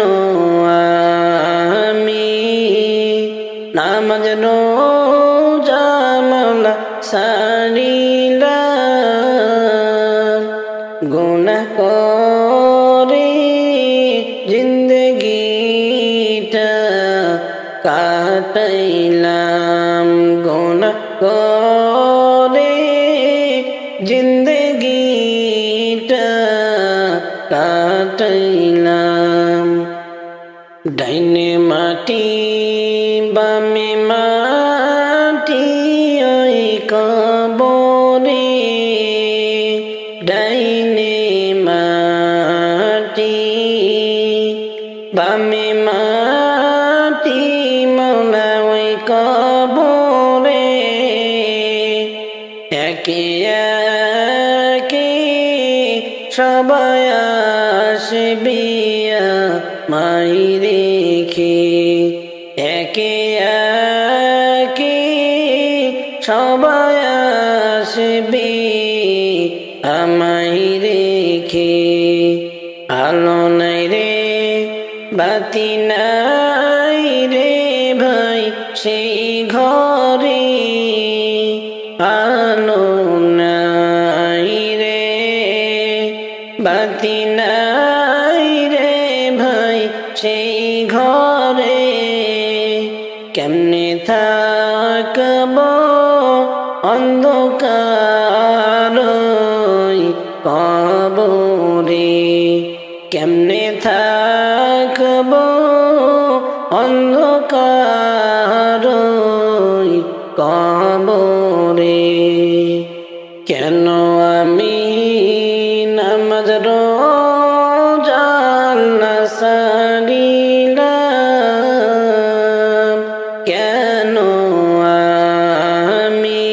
আমি নামাজ রোজা মাওলা ছাড়িলাম। গুনাহ করে জিন্দগিটা কাটাইলাম, গুনাহ করে জিন্দগিটা কাটাইলাম। ডাইনে মাটি বামে মাটি ওই কবরে, ডাইনে মাটি বামে মাটি মৌলা ওই কবরে একে একে সবাই আসবে মাই রেখে একে একে সবাই আসবে আমায় রেখে আলো নাই রে বাতি নাই রে ভাই সেই ঘরে আলো নাই রে বাতি নাই রে ভাই সেই ঘরে কেমনে থাকব অন্ধকার কবরে কেমনে থাকব অন্ধকার কবরে কেন আমি নামাজ রোজা না ছাড়িলাম কেন আমি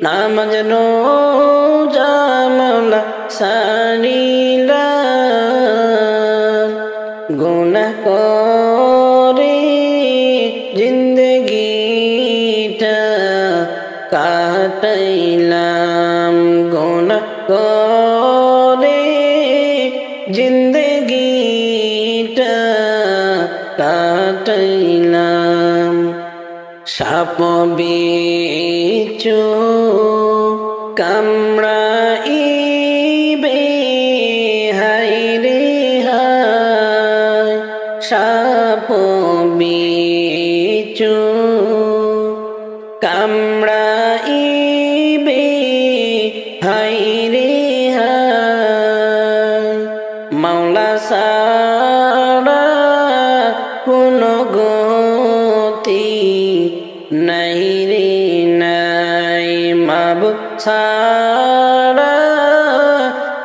নামাজ রোজা মাওলা ছাড়িলাম গুনাহ করে জিন্দগিটা কাটাইলাম গুনাহ করে জিন্দগিটা কাটাইলাম সাপ বিচ্ছু কামড়াইবে হায় রে হায় সাপ বিচ্ছু কামড়াইবে হায় রে হায় মাওলা সারা কোনো গতি নাই রে নাই মাবুদ ছাড়া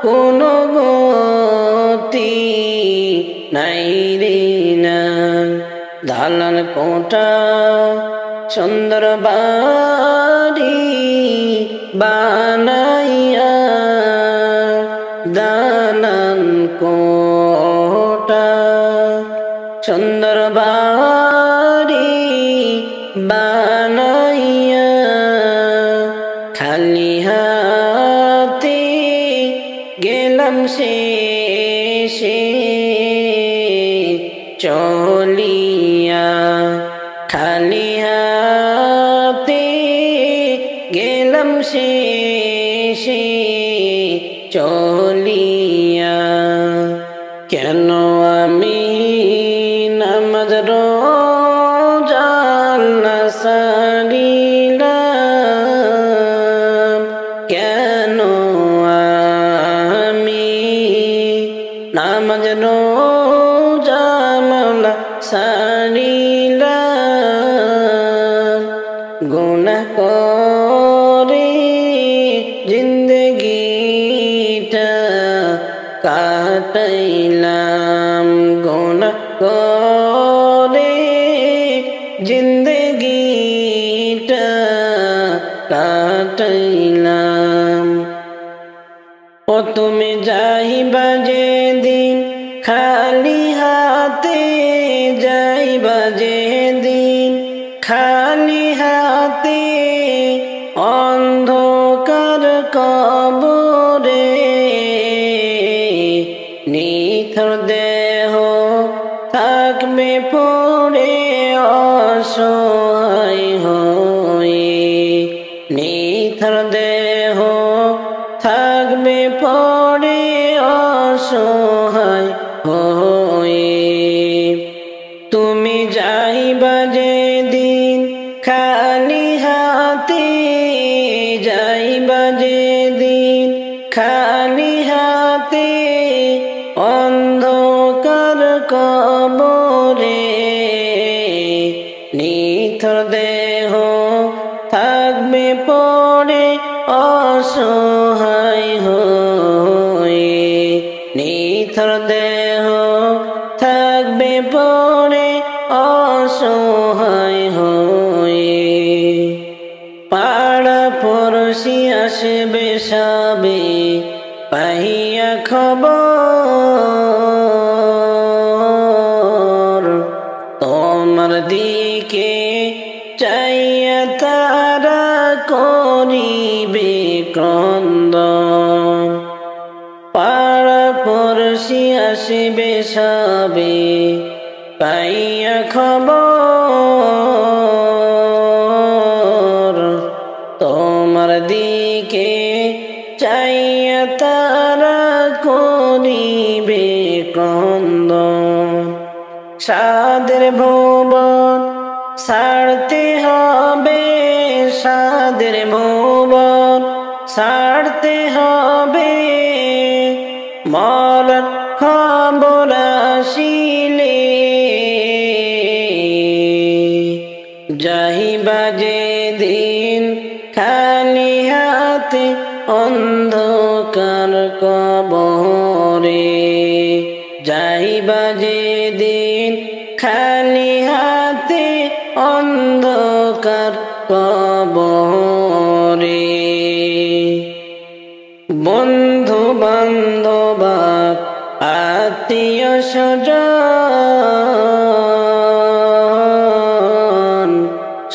কোনো গতি নাই রে নাই দালান কোটা সুন্দর বাড়ি বানাইয়া দালান কোটা সুন্দর বাড়ি বানাইয়া খালি হাতে গেলাম শেষে চলিয়া খালি হাতে গেলাম শেষে চলিয়া কেন আমি নামাজ রোজা না ছাড়িলাম কেন আমি নামাজ রোজা মাওলা ছাড়িলাম গুনাহ করে জিন্দগিটা কাটাইলাম গুনাহ করে জিন্দগিটা কাটাইলাম ও তুমি যাইবা যেদিন খালি হাতে যাইবা যেদিন খালি হাতে অন্ধকার কবরে নিথর দেহ থাকবে পড়ে অসহায় হয়ে নিথর দেহ থাকবে পড়ে অসহায় হয়ে তুমি যাইবা যেদিন খালি হাতে যাইবা যেদিন খালি হাতে অন্ধকার কবরে নিথর দেহ থাকবে পড়ে অসহায় হয়ে নিথর দেহ পড়ে অসহায় হয়ে, পাড়া পড়শি আসবে সবে পাহিয়া খবর, তোমার দিকে চাইয়া তারা করিবে ক্রন্দন। পাড়া পড়শি আসবে সবে পাইয়া খবর, তোমার দিকে চাইয়া তারা করিবে ক্রন্দন। সাদের ভুবন ছাড়তে হবে, সাদের ভুবন ছাড়তে হবে, মরণ খবর আসিলে যাইবা যেদিন খালি হাতে অন্ধকার কবরে, যাইবা যেদিন খালি হাতে অন্ধকার কবরে। বন্ধু বান্ধব আত্মীয় স্বজন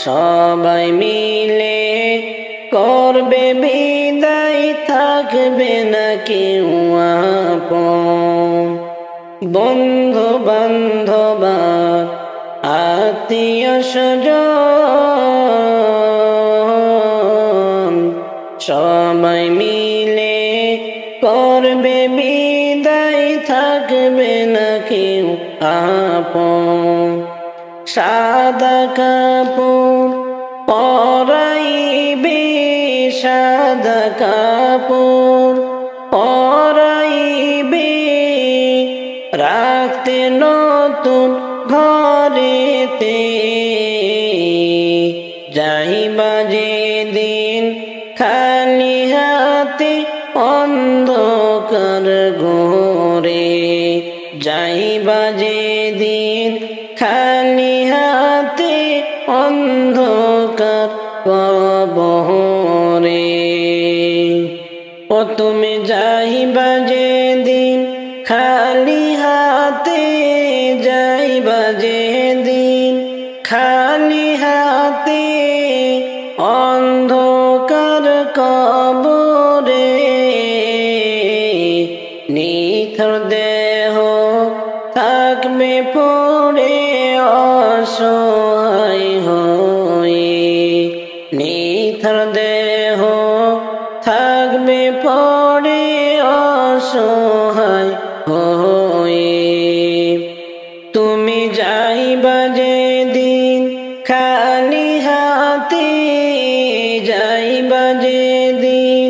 সবাই মিলে করবে বিদায়, থাকবে না কেউ আপন। বন্ধু বান্ধব আত্মীয় স্বজন সবাই মিলে করবে বিদায়, থাকবে না কেউ আপন। সাদা কাপড় পরাইবে, সাদা কাপড় পরাইবে, রাখতে নতুন ঘরেতে, যাইবা যেদিন খালি হাতে অন্ধকার ঘরে, যাইবা যেদিন খালি হাতে অন্ধকার কবরে। ও তুমি যাইবা যেদিন খালি হাতে, যাইবা যেদিন খালি হাতে অন্ধকার কবরে, নিথর দেহ থাকবে পড়ে অসহায় হয়ে, নিথর দেহ থাকবে পড়ে অসহায় হয়ে। তুমি যাইবা যেদিন খালি হাতে, যাইবা যেদিন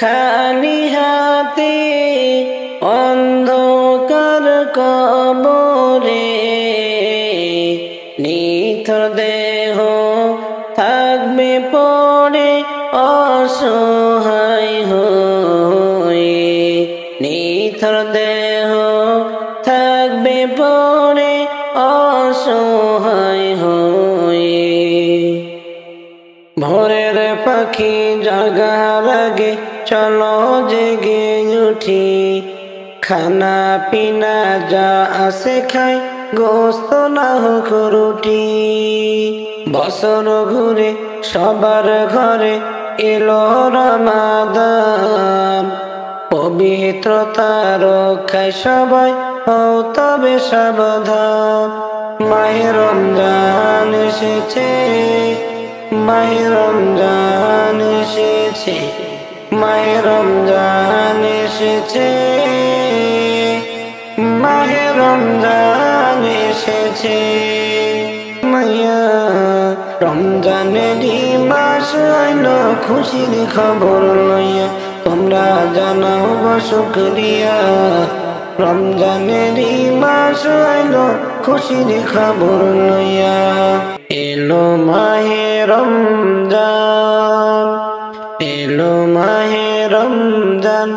খালি হাতে অন্ধকার কবরে, নিথর দেহ থাকবে পড়ে অসহায় হয়ে, নিথর দেহ থাকবে পড়ে অসহায় হয়ে। ভোরের পাখি জাগার আগে চলো জেগে উঠি, খানা পিনা যা আসে খাই, গোস্ত না হোক রুটি। বছর ঘুরে সবার ঘরে এলো রমাদান, পবিত্রতা রক্ষায় সবাই হও তবে সাবধান। মাহে রমজান এসেছে, মাহে রমজান এসেছে, মাহে রমজান এসেছে, মাহে রমজান এসেছে। মাইয়া রমজানেরই মাস আইল খুশির খবর লইয়া, তোমরা জানাও শুকরিয়া। রমজানেরই মাস আইল খুশির খবর লইয়া, এলো মাহে রমজান, এলো মাহে রমজান।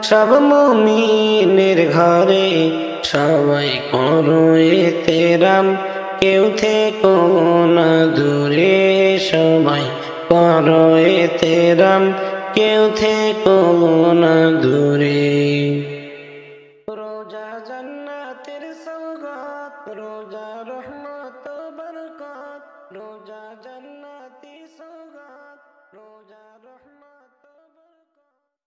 সব মুমিনের ঘরে সবাই করো এতেরাম কেউ থেকো না দূরে সবাই করো এতেরাম কেউ থেকো না দূরে